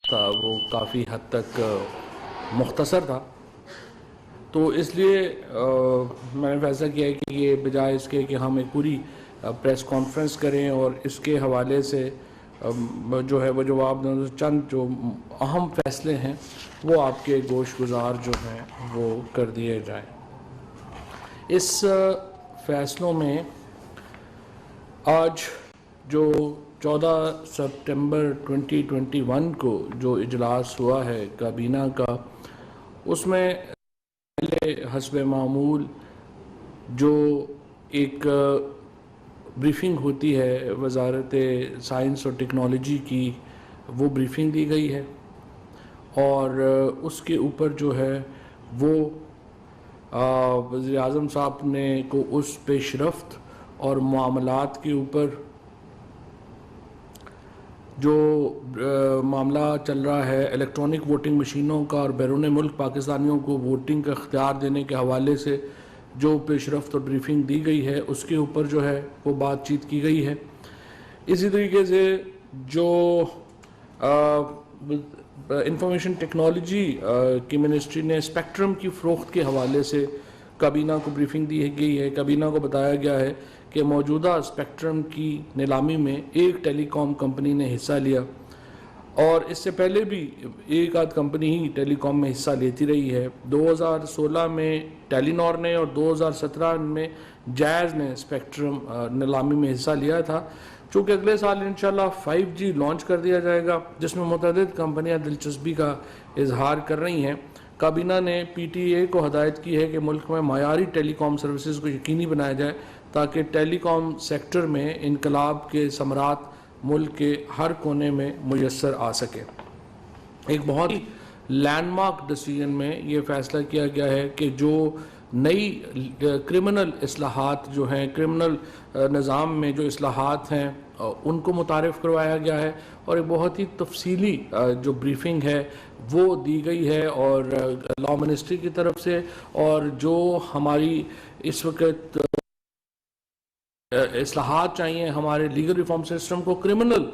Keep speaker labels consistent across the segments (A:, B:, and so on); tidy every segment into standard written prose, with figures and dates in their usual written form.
A: تھا وہ کافی حد تک مختصر تھا، تو اس لیے میں نے فیصلہ کیا ہے کہ یہ بجائے اس کے کہ ہم ایک پوری پریس کانفرنس کریں اور اس کے حوالے سے جو ہے وہ جواب چند جو اہم فیصلے ہیں وہ آپ کے گوش گزار جو ہیں وہ کر دیے جائیں۔ اس فیصلوں میں آج جو 14 سپٹمبر 2021 کو جو اجلاس ہوا ہے کابینہ کا، اس میں پہلے حسب معمول جو ایک بریفنگ ہوتی ہے وزارت سائنس اور ٹیکنالوجی کی، وہ بریفنگ دی گئی ہے، اور اس کے اوپر جو ہے وہ وزیر اعظم صاحب نے کو اس پیش رفت اور معاملات کے اوپر جو معاملہ چل رہا ہے الیکٹرانک ووٹنگ مشینوں کا اور بیرون ملک پاکستانیوں کو ووٹنگ کا اختیار دینے کے حوالے سے جو پیش رفت اور بریفنگ دی گئی ہے، اس کے اوپر جو ہے وہ بات چیت کی گئی ہے۔ اسی طریقے سے جو انفارمیشن ٹیکنالوجی کی منسٹری نے اسپیکٹرم کی فروخت کے حوالے سے کابینہ کو بریفنگ دی گئی ہے۔ کابینہ کو بتایا گیا ہے کہ موجودہ اسپیکٹرم کی نیلامی میں ایک ٹیلی کام کمپنی نے حصہ لیا، اور اس سے پہلے بھی ایک آدھ کمپنی ہی ٹیلی کام میں حصہ لیتی رہی ہے۔ 2016 میں ٹیلی نار نے اور 2017 میں جائز نے اسپیکٹرم نیلامی میں حصہ لیا تھا۔ چونکہ اگلے سال انشاءاللہ 5G لانچ کر دیا جائے گا، جس میں متعدد کمپنیاں دلچسپی کا اظہار کر رہی ہیں، کابینہ نے PTA کو ہدایت کی ہے کہ ملک میں معیاری ٹیلی کام سروسز کو یقینی بنایا جائے تاکہ ٹیلی کام سیکٹر میں انقلاب کے ثمرات ملک کے ہر کونے میں میسر آ سکے۔ ایک بہت ہی لینڈ مارک ڈیسیژن میں یہ فیصلہ کیا گیا ہے کہ جو نئی کرمنل اصلاحات جو ہیں، کرمنل نظام میں جو اصلاحات ہیں، ان کو متعارف کروایا گیا ہے، اور ایک بہت ہی تفصیلی جو بریفنگ ہے وہ دی گئی ہے، اور لاء منسٹری کی طرف سے، اور جو ہماری اس وقت اصلاحات چاہیے ہمارے لیگل ریفارم سسٹم کو کرمنل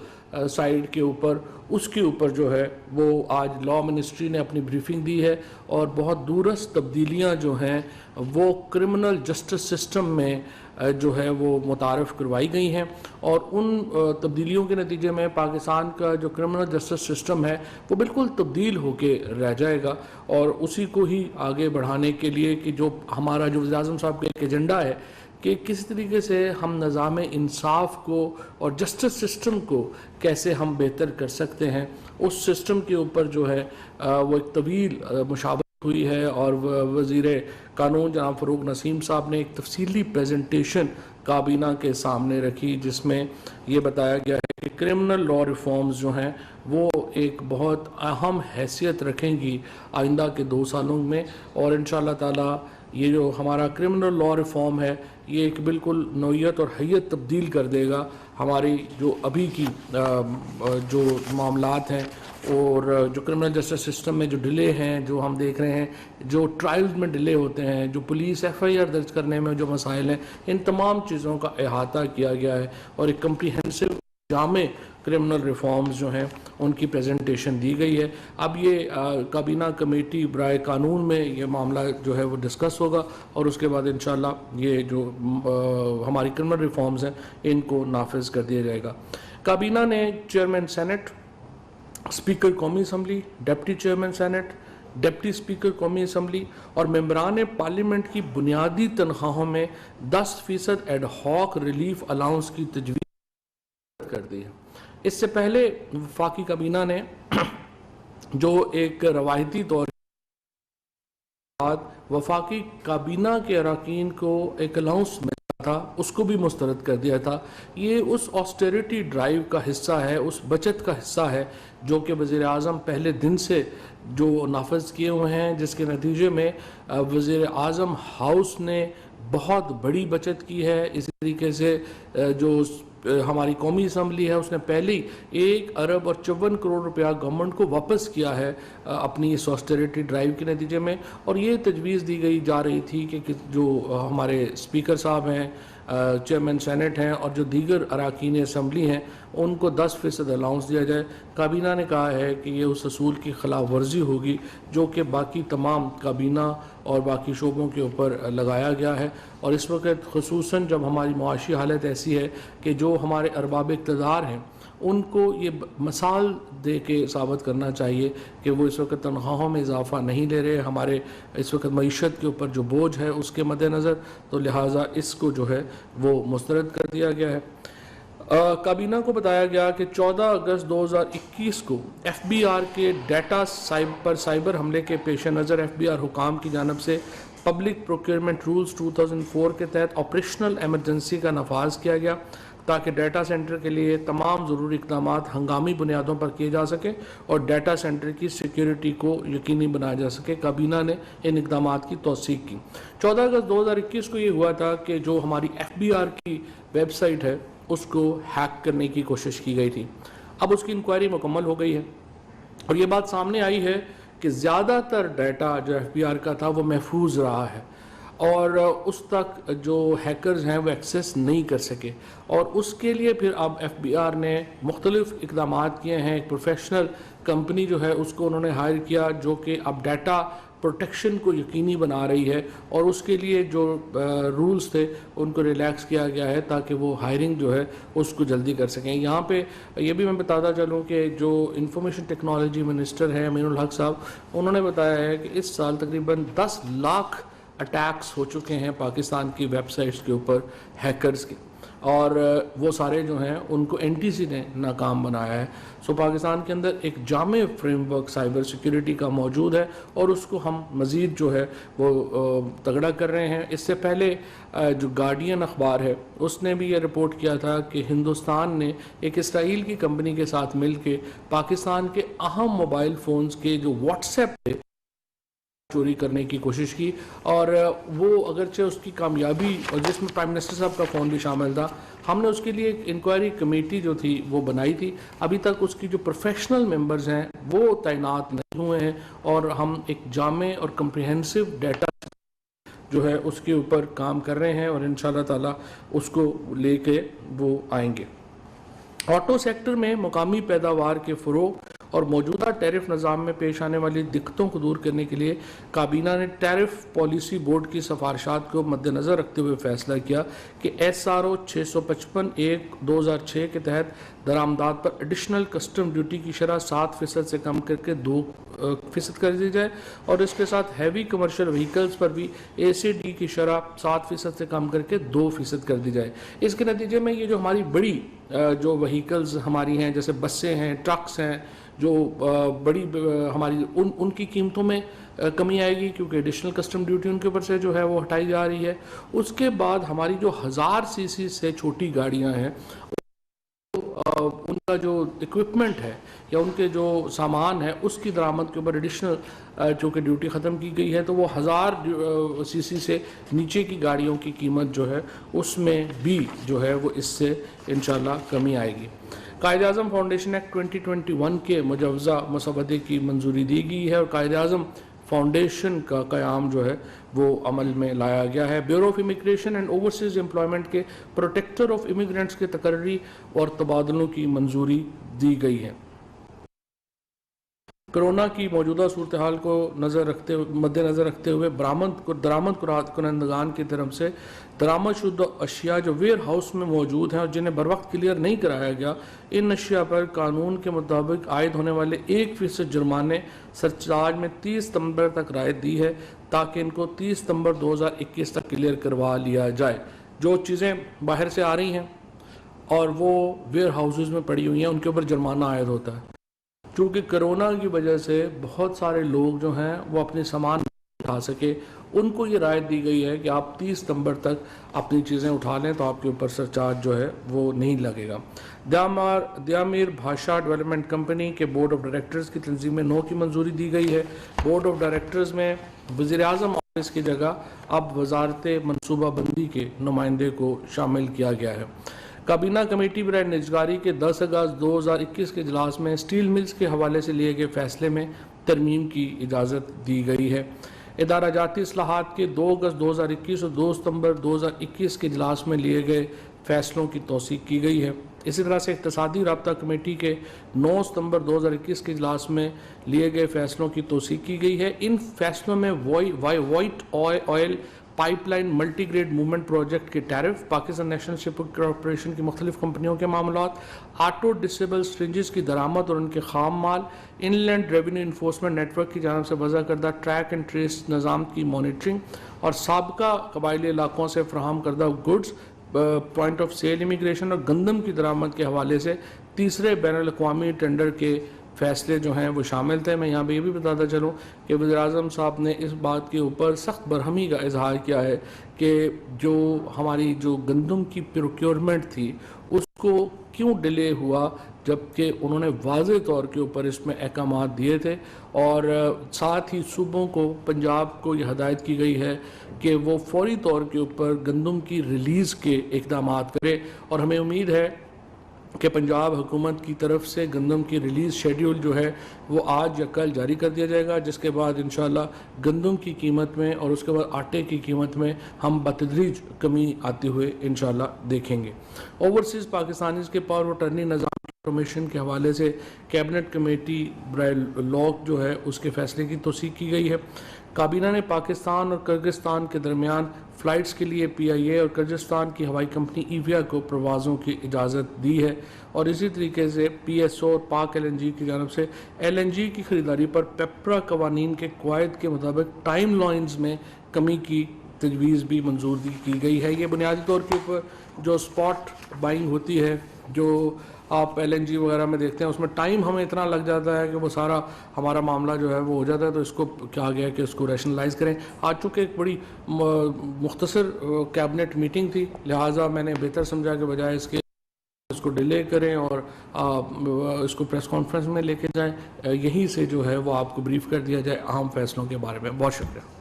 A: سائیڈ کے اوپر، اس کے اوپر جو ہے وہ آج لاء منسٹری نے اپنی بریفنگ دی ہے، اور بہت دورست تبدیلیاں جو ہیں وہ کرمنل جسٹس سسٹم میں جو ہے وہ متعارف کروائی گئی ہیں، اور ان تبدیلیوں کے نتیجے میں پاکستان کا جو کرمنل جسٹس سسٹم ہے وہ بالکل تبدیل ہو کے رہ جائے گا، اور اسی کو ہی آگے بڑھانے کے لیے کہ جو ہمارا جو وزیر اعظم صاحب کا ایک ایجنڈا ہے کہ کس طریقے سے ہم نظام انصاف کو اور جسٹس سسٹم کو کیسے ہم بہتر کر سکتے ہیں، اس سسٹم کے اوپر جو ہے وہ ایک طویل مشاورت ہوئی ہے، اور وزیر قانون جناب فروغ نسیم صاحب نے ایک تفصیلی پریزنٹیشن کابینہ کے سامنے رکھی، جس میں یہ بتایا گیا ہے کہ کرمنل لاء ریفارمز جو ہیں وہ ایک بہت اہم حیثیت رکھیں گی آئندہ کے 2 سالوں میں، اور انشاءاللہ تعالی یہ جو ہمارا کرمنل لاء ریفارم ہے یہ ایک بالکل نوعیت اور حیت تبدیل کر دے گا ہماری جو ابھی کی جو معاملات ہیں، اور جو کرمنل جسٹس سسٹم میں جو ڈیلے ہیں جو ہم دیکھ رہے ہیں، جو ٹرائلز میں ڈیلے ہوتے ہیں، جو پولیس FIR درج کرنے میں جو مسائل ہیں، ان تمام چیزوں کا احاطہ کیا گیا ہے، اور ایک کمپریہنسو جامع کرمنل ریفارمز جو ہیں ان کی پریزنٹیشن دی گئی ہے۔ اب یہ کابینہ کمیٹی برائے قانون میں یہ معاملہ جو ہے وہ ڈسکس ہوگا، اور اس کے بعد انشاءاللہ یہ جو ہماری کرمنل ریفارمز ہیں ان کو نافذ کر دیا جائے گا۔ کابینہ نے چیئرمین سینٹ، اسپیکر قومی assembly, deputy chairman senate, deputy speaker قومی اسمبلی اور ممبران پارلیمنٹ کی بنیادی تنخواہوں میں 10% ایڈ ہاک ریلیف الاؤنس کی تجویز کر دی ہے۔ اس سے پہلے وفاقی کابینہ نے جو ایک روایتی طور وفاقی کابینہ کے اراکین کو ایک الاؤنس ملتا تھا، اس کو بھی مسترد کر دیا تھا۔ یہ اس آسٹیریٹی ڈرائیو کا حصہ ہے، اس بچت کا حصہ ہے جو کہ وزیر اعظم پہلے دن سے جو نافذ کیے ہوئے ہیں، جس کے نتیجے میں وزیر اعظم ہاؤس نے بہت بڑی بچت کی ہے۔ اسی طریقے سے جو ہماری قومی اسمبلی ہے اس نے پہلے 1 ارب اور 54 کروڑ روپیہ گورنمنٹ کو واپس کیا ہے اپنی اس آسٹیریٹی ڈرائیو کے نتیجے میں، اور یہ تجویز دی گئی جا رہی تھی کہ جو ہمارے اسپیکر صاحب ہیں چیئرمین سینٹ ہیں اور جو دیگر اراکین اسمبلی ہیں ان کو 10% الاؤنس دیا جائے۔ کابینہ نے کہا ہے کہ یہ اس اصول کی خلاف ورزی ہوگی جو کہ باقی تمام کابینہ اور باقی شعبوں کے اوپر لگایا گیا ہے، اور اس وقت خصوصاً جب ہماری معاشی حالت ایسی ہے کہ جو ہمارے ارباب اقتدار ہیں ان کو یہ مثال دے کے ثابت کرنا چاہیے کہ وہ اس وقت تنخواہوں میں اضافہ نہیں لے رہے، ہمارے اس وقت معیشت کے اوپر جو بوجھ ہے اس کے مد نظر، تو لہٰذا اس کو جو ہے وہ مسترد کر دیا گیا ہے۔ کابینہ کو بتایا گیا کہ 14 اگست 2021 کو ایف بی آر کے ڈیٹا پر سائبر حملے کے پیش نظر ایف بی آر حکام کی جانب سے پبلک پروکیورمنٹ رولز 2004 کے تحت آپریشنل ایمرجنسی کا نفاذ کیا گیا تاکہ ڈیٹا سینٹر کے لیے تمام ضروری اقدامات ہنگامی بنیادوں پر کیے جا سکیں اور ڈیٹا سینٹر کی سیکیورٹی کو یقینی بنایا جا سکے۔ کابینہ نے ان اقدامات کی توثیق کی۔ 14 اگست 2021 کو یہ ہوا تھا کہ جو ہماری ایف بی آر کی ویب سائٹ ہے اس کو ہیک کرنے کی کوشش کی گئی تھی۔ اب اس کی انکوائری مکمل ہو گئی ہے اور یہ بات سامنے آئی ہے کہ زیادہ تر ڈیٹا جو ایف بی آر کا تھا وہ محفوظ رہا ہے اور اس تک جو ہیکرز ہیں وہ ایکسیس نہیں کر سکے، اور اس کے لیے پھر اب ایف بی آر نے مختلف اقدامات کیے ہیں۔ ایک پروفیشنل کمپنی جو ہے اس کو انہوں نے ہائر کیا جو کہ اب ڈیٹا پروٹیکشن کو یقینی بنا رہی ہے، اور اس کے لیے جو رولز تھے ان کو ریلیکس کیا گیا ہے تاکہ وہ ہائرنگ جو ہے اس کو جلدی کر سکیں۔ یہاں پہ یہ بھی میں بتاتا چلوں کہ جو انفارمیشن ٹیکنالوجی منسٹر ہیں امین الحق صاحب، انہوں نے بتایا ہے کہ اس سال تقریباً 10 لاکھ اٹیکس ہو چکے ہیں پاکستان کی ویب سائٹس کے اوپر ہیکرز کے، اور وہ سارے جو ہیں ان کو این ٹی سی نے ناکام بنایا ہے۔ سو پاکستان کے اندر ایک جامع فریم ورک سائبر سیکیورٹی کا موجود ہے اور اس کو ہم مزید جو ہے وہ تگڑا کر رہے ہیں۔ اس سے پہلے جو گارڈین اخبار ہے اس نے بھی یہ رپورٹ کیا تھا کہ ہندوستان نے ایک اسرائیل کی کمپنی کے ساتھ مل کے پاکستان کے اہم موبائل فونز کے جو واٹس ایپ تھے چوری کرنے کی کوشش کی، اور وہ اگرچہ اس کی کامیابی اور جس میں پرائم منسٹر صاحب کا فون بھی شامل تھا، ہم نے اس کے لیے ایک انکوائری کمیٹی جو تھی وہ بنائی تھی۔ ابھی تک اس کی جو پروفیشنل ممبرز ہیں وہ تعینات نہیں ہوئے ہیں، اور ہم ایک جامع اور کمپریہنسو ڈیٹا جو ہے اس کے اوپر کام کر رہے ہیں اور انشاءاللہ تعالی اس کو لے کے وہ آئیں گے۔ آٹو سیکٹر میں مقامی پیداوار کے فروغ اور موجودہ ٹیرف نظام میں پیش آنے والی دقتوں کو دور کرنے کے لیے کابینہ نے ٹیرف پالیسی بورڈ کی سفارشات کو مد نظر رکھتے ہوئے فیصلہ کیا کہ ایس آر او 655/2006 کے تحت درآمدات پر ایڈیشنل کسٹم ڈیوٹی کی شرح 7% سے کم کر کے 2% کر دی جائے، اور اس کے ساتھ ہیوی کمرشل وہیکلز پر بھی اے سی ڈی کی شرح 7% سے کم کر کے 2% کر دی جائے۔ اس کے نتیجے میں یہ جو ہماری بڑی جو وہیکلز ہماری ہیں جیسے بسیں ہیں، ٹرکس ہیں، جو بڑی ہماری ان کی قیمتوں میں کمی آئے گی کیونکہ ایڈیشنل کسٹم ڈیوٹی ان کے اوپر سے جو ہے وہ ہٹائی جا رہی ہے۔ اس کے بعد ہماری جو 1000 سی سی سے چھوٹی گاڑیاں ہیں ان کا جو اکوپمنٹ ہے یا ان کے جو سامان ہے اس کی درآمد کے اوپر ایڈیشنل چونکہ ڈیوٹی ختم کی گئی ہے، تو وہ 1000 سی سی سے نیچے کی گاڑیوں کی قیمت جو ہے اس میں بھی جو ہے وہ اس سے انشاءاللہ کمی آئے گی۔ قائد اعظم فاؤنڈیشن ایکٹ 2021 کے مجوزہ مسودے کی منظوری دی گئی ہے اور قائد اعظم فاؤنڈیشن کا قیام جو ہے وہ عمل میں لایا گیا ہے۔ Bureau of immigration and overseas employment کے پروٹیکٹر آف امیگرینٹس کے تقرری اور تبادلوں کی منظوری دی گئی ہے۔ کرونا کی موجودہ صورتحال کو مد نظر رکھتے ہوئے درآمد کنندگان کی طرف سے درآمد شدہ اشیاء جو ویئر ہاؤس میں موجود ہیں اور جنہیں بروقت کلیئر نہیں کرایا گیا، ان اشیاء پر قانون کے مطابق عائد ہونے والے 1% جرمانے سرچارج میں 30 ستمبر تک رعایت دی ہے تاکہ ان کو 30 ستمبر 2021 تک کلیئر کروا لیا جائے۔ جو چیزیں باہر سے آ رہی ہیں اور وہ ویئر ہاؤسز میں پڑی ہوئی ہیں ان کے اوپر جرمانہ عائد ہوتا ہے۔ چونکہ کرونا کی وجہ سے بہت سارے لوگ جو ہیں وہ اپنے سامان نہیں اٹھا سکے، ان کو یہ رعایت دی گئی ہے کہ آپ 30 ستمبر تک اپنی چیزیں اٹھا لیں تو آپ کے اوپر سرچارج جو ہے وہ نہیں لگے گا۔ دیامیر بھاشا ڈیولپمنٹ کمپنی کے بورڈ آف ڈائریکٹرز کی تنظیم 9 کی منظوری دی گئی ہے۔ بورڈ آف ڈائریکٹرز میں وزیر اعظم آفس کی جگہ اب وزارت منصوبہ بندی کے نمائندے کو شامل کیا گیا ہے۔ کابینہ کمیٹی برائے نجکاری کے 10 اگست 2021 کے اجلاس میں اسٹیل ملز کے حوالے سے لیے گئے فیصلے میں ترمیم کی اجازت دی گئی ہے۔ ادارہ جاتی اصلاحات کے 2 اگست 2021 اور 2 ستمبر 2021 کے اجلاس میں لیے گئے فیصلوں کی توثیق کی گئی ہے۔ اسی طرح سے اقتصادی رابطہ کمیٹی کے 9 ستمبر 2021 کے اجلاس میں لیے گئے فیصلوں کی توثیق کی گئی ہے۔ ان فیصلوں میں white oil pipeline multi grade movement project کے tariff, Pakistan national shipping corporation کی مختلف کمپنیوں کے معاملات، آٹو ڈسیبل سرنجز کی درآمد اور ان کے خام مال، inland revenue enforcement network کی جانب سے وضع کردہ ٹریک اینڈ ٹریس نظام کی مانیٹرنگ اور سابقہ قبائلی علاقوں سے فراہم کردہ goods point of sale immigration اور گندم کی درآمد کے حوالے سے تیسرے بین الاقوامی ٹینڈر کے فیصلے جو ہیں وہ شامل تھے۔ میں یہاں پہ یہ بھی بتاتا چلوں کہ وزیر اعظم صاحب نے اس بات کے اوپر سخت برہمی کا اظہار کیا ہے کہ جو ہماری جو گندم کی پروکیورمنٹ تھی اس کو کیوں ڈیلے ہوا، جبکہ انہوں نے واضح طور کے اوپر اس میں احکامات دیے تھے، اور ساتھ ہی صوبوں کو، پنجاب کو یہ ہدایت کی گئی ہے کہ وہ فوری طور کے اوپر گندم کی ریلیز کے اقدامات کرے، اور ہمیں امید ہے کہ پنجاب حکومت کی طرف سے گندم کی ریلیز شیڈیول جو ہے وہ آج یا کل جاری کر دیا جائے گا، جس کے بعد انشاءاللہ گندم کی قیمت میں اور اس کے بعد آٹے کی قیمت میں ہم بتدریج کمی آتے ہوئے انشاءاللہ دیکھیں گے۔ اوورسیز پاکستانیز کے پاور آف اٹرنی نظام انفارمیشن کے حوالے سے کیبنٹ کمیٹی برائے لاء جو ہے اس کے فیصلے کی توثیق کی گئی ہے۔ کابینہ نے پاکستان اور کرغزستان کے درمیان فلائٹس کے لیے پی آئی اے اور کرغزستان کی ہوائی کمپنی ایویا کو پروازوں کی اجازت دی ہے، اور اسی طریقے سے پی ایس او اور پاک ایل این جی کی جانب سے ایل این جی کی خریداری پر پیپرا قوانین کے قواعد کے مطابق ٹائم لائنز میں کمی کی تجویز بھی منظور کی گئی ہے۔ یہ بنیادی طور کے اوپر جو سپاٹ بائنگ ہوتی ہے، جو آپ ایل این جی وغیرہ میں دیکھتے ہیں، اس میں ٹائم ہمیں اتنا لگ جاتا ہے کہ وہ سارا ہمارا معاملہ جو ہے وہ ہو جاتا ہے، تو اس کو کہا گیا کہ اس کو ریشنلائز کریں۔ آج چونکہ ایک بڑی مختصر کیبنٹ میٹنگ تھی، لہٰذا میں نے بہتر سمجھا کہ بجائے اس کے اس کو ڈیلے کریں اور اس کو پریس کانفرنس میں لے کے جائیں، یہیں سے جو ہے وہ آپ کو بریف کر دیا جائے اہم فیصلوں کے بارے میں۔ بہت شکریہ۔